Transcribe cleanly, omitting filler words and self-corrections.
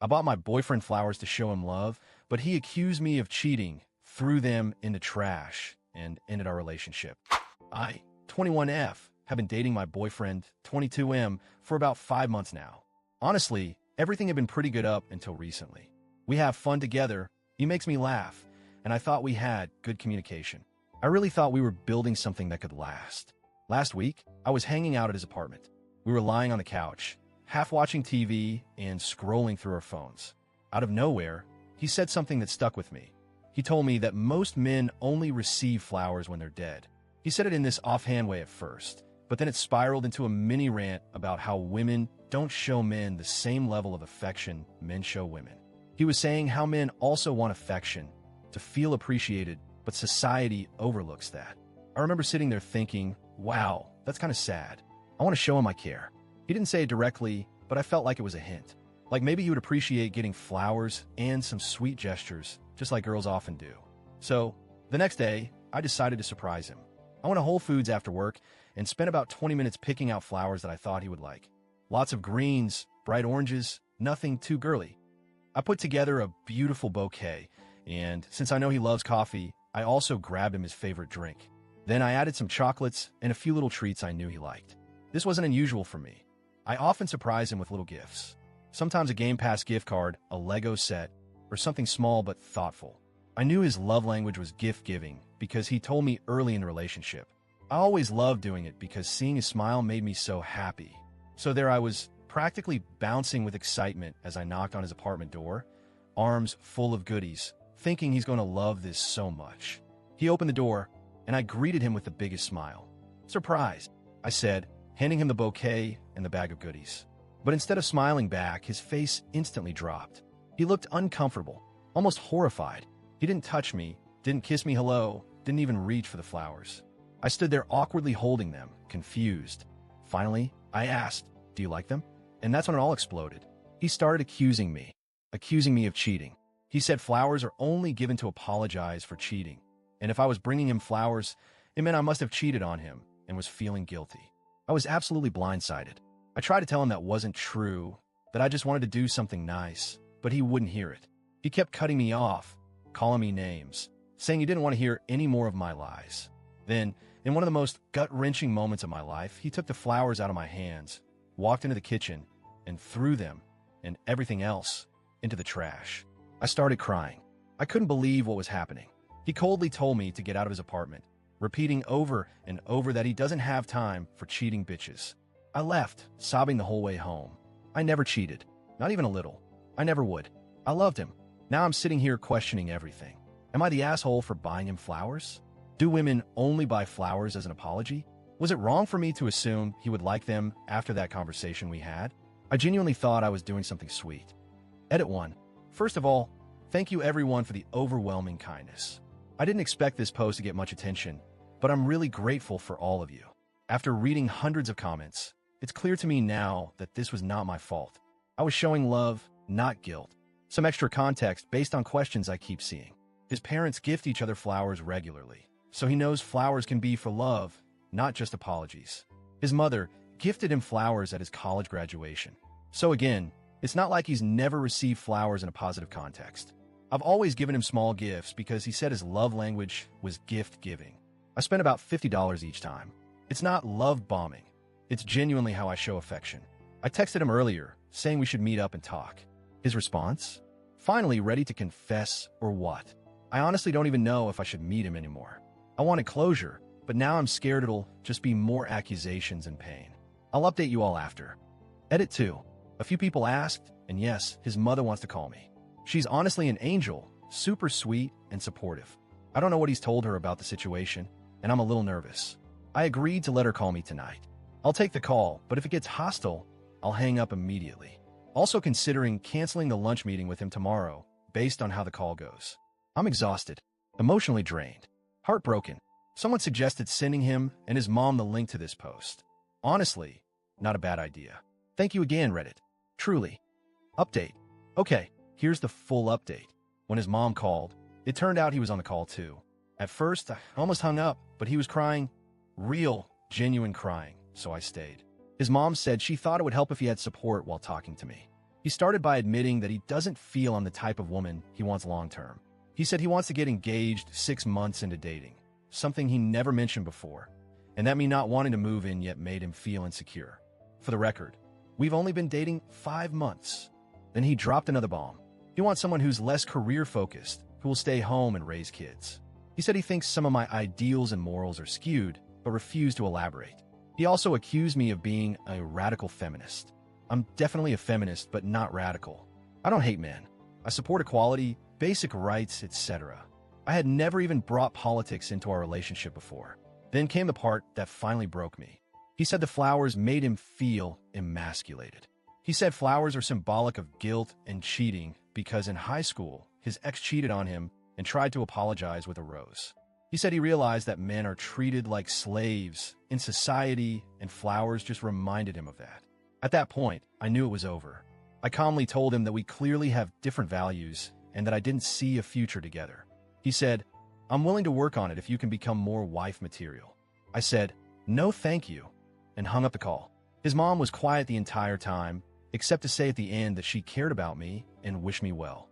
I bought my boyfriend flowers to show him love, but he accused me of cheating, threw them in the trash, and ended our relationship. I, 21F, have been dating my boyfriend, 22M, for about 5 months now. Honestly, everything had been pretty good up until recently. We have fun together, he makes me laugh, and I thought we had good communication. I really thought we were building something that could last. Last week, I was hanging out at his apartment. We were lying on the couch, half watching TV and scrolling through our phones. Out of nowhere, he said something that stuck with me. He told me that most men only receive flowers when they're dead. He said it in this offhand way at first, but then it spiraled into a mini rant about how women don't show men the same level of affection men show women. He was saying how men also want affection, to feel appreciated, but society overlooks that. I remember sitting there thinking, wow, that's kind of sad. I want to show him I care. He didn't say it directly, but I felt like it was a hint. Like maybe he would appreciate getting flowers and some sweet gestures, just like girls often do. So, the next day, I decided to surprise him. I went to Whole Foods after work and spent about 20 minutes picking out flowers that I thought he would like. Lots of greens, bright oranges, nothing too girly. I put together a beautiful bouquet, and since I know he loves coffee, I also grabbed him his favorite drink. Then I added some chocolates and a few little treats I knew he liked. This wasn't unusual for me. I often surprise him with little gifts. Sometimes a Game Pass gift card, a Lego set, or something small but thoughtful. I knew his love language was gift-giving because he told me early in the relationship. I always loved doing it because seeing his smile made me so happy. So there I was, practically bouncing with excitement as I knocked on his apartment door, arms full of goodies, thinking he's going to love this so much. He opened the door, and I greeted him with the biggest smile. "Surprise," I said, handing him the bouquet and the bag of goodies. But instead of smiling back, his face instantly dropped. He looked uncomfortable, almost horrified. He didn't touch me, didn't kiss me hello, didn't even reach for the flowers. I stood there awkwardly holding them, confused. Finally, I asked, "Do you like them?" And that's when it all exploded. He started accusing me of cheating. He said flowers are only given to apologize for cheating. And if I was bringing him flowers, it meant I must have cheated on him and was feeling guilty. I was absolutely blindsided. I tried to tell him that wasn't true, that I just wanted to do something nice, but he wouldn't hear it. He kept cutting me off, calling me names, saying he didn't want to hear any more of my lies. Then, in one of the most gut-wrenching moments of my life, he took the flowers out of my hands, walked into the kitchen, and threw them, and everything else, into the trash. I started crying. I couldn't believe what was happening. He coldly told me to get out of his apartment, repeating over and over that he doesn't have time for cheating bitches. I left, sobbing the whole way home. I never cheated, not even a little. I never would. I loved him. Now I'm sitting here questioning everything. Am I the asshole for buying him flowers? Do women only buy flowers as an apology? Was it wrong for me to assume he would like them after that conversation we had? I genuinely thought I was doing something sweet. Edit 1. First of all, thank you everyone for the overwhelming kindness. I didn't expect this post to get much attention, but I'm really grateful for all of you. After reading hundreds of comments, it's clear to me now that this was not my fault. I was showing love, not guilt. Some extra context based on questions I keep seeing. His parents gift each other flowers regularly, so he knows flowers can be for love, not just apologies. His mother gifted him flowers at his college graduation. So again, it's not like he's never received flowers in a positive context. I've always given him small gifts because he said his love language was gift-giving. I spent about $50 each time. It's not love bombing. It's genuinely how I show affection. I texted him earlier, saying we should meet up and talk. His response? Finally ready to confess or what? I honestly don't even know if I should meet him anymore. I wanted closure, but now I'm scared it'll just be more accusations and pain. I'll update you all after. Edit 2. A few people asked, and yes, his mother wants to call me. She's honestly an angel, super sweet and supportive. I don't know what he's told her about the situation, and I'm a little nervous. I agreed to let her call me tonight. I'll take the call, but if it gets hostile, I'll hang up immediately. Also considering canceling the lunch meeting with him tomorrow, based on how the call goes. I'm exhausted, emotionally drained, heartbroken. Someone suggested sending him and his mom the link to this post. Honestly, not a bad idea. Thank you again, Reddit. Truly. Update. Okay, here's the full update. When his mom called, it turned out he was on the call too. At first, I almost hung up, but he was crying. Real, genuine crying, so I stayed. His mom said she thought it would help if he had support while talking to me. He started by admitting that he doesn't feel I'm the type of woman he wants long-term. He said he wants to get engaged 6 months into dating, something he never mentioned before, and that me not wanting to move in yet made him feel insecure. For the record, we've only been dating 5 months. Then he dropped another bomb. He wants someone who's less career-focused, who will stay home and raise kids. He said he thinks some of my ideals and morals are skewed, but refused to elaborate. He also accused me of being a radical feminist. I'm definitely a feminist, but not radical. I don't hate men. I support equality, basic rights, etc. I had never even brought politics into our relationship before. Then came the part that finally broke me. He said the flowers made him feel emasculated. He said flowers are symbolic of guilt and cheating because in high school, his ex cheated on him and tried to apologize with a rose. He said he realized that men are treated like slaves in society, and flowers just reminded him of that. At that point, I knew it was over. I calmly told him that we clearly have different values and that I didn't see a future together. He said, "I'm willing to work on it if you can become more wife material." I said, "No thank you," and hung up the call. His mom was quiet the entire time, except to say at the end that she cared about me and wished me well.